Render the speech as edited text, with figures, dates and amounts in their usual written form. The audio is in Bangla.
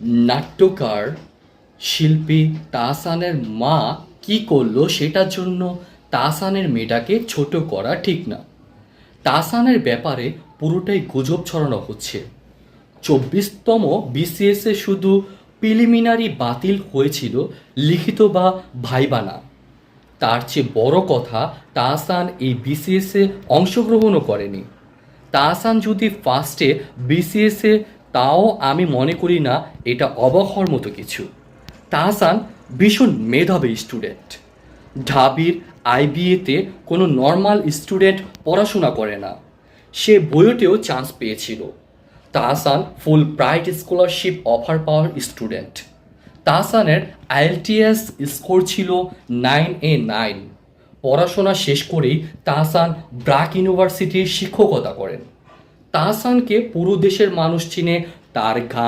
নাট্যকার শিল্পী তাহসানের মা কি করলো সেটার জন্য তাহসানের মেয়েটাকে ছোট করা ঠিক না। তাহসানের ব্যাপারে পুরোটাই গুজব ছড়ানো হচ্ছে। 24তম বিসিএসে শুধু প্রিলিমিনারি বাতিল হয়েছিল, লিখিত বা ভাইবা না। তার চেয়ে বড় কথা, তাহসান এই বিসিএসে অংশগ্রহণও করেনি। তাহসান যদি ফার্স্টে বিসিএসে, তাও আমি মনে করি না এটা অবাক হওয়ার মতো কিছু। তাহসান ভীষণ মেধাবী স্টুডেন্ট। ঢাবির আইবিএতে কোনো নর্মাল স্টুডেন্ট পড়াশোনা করে না, সে বুয়েটেও চান্স পেয়েছিল। তাহসান ফুল ব্রাইট স্কলারশিপ অফার পাওয়ার স্টুডেন্ট। তাহসানের আইএলটিএস স্কোর ছিল 9A9। পড়াশোনা শেষ করেই তাহসান ব্র্যাক ইউনিভার্সিটির শিক্ষকতা করেন। তাহসানকে পুরো দেশের মানুষ চিনে তার গান,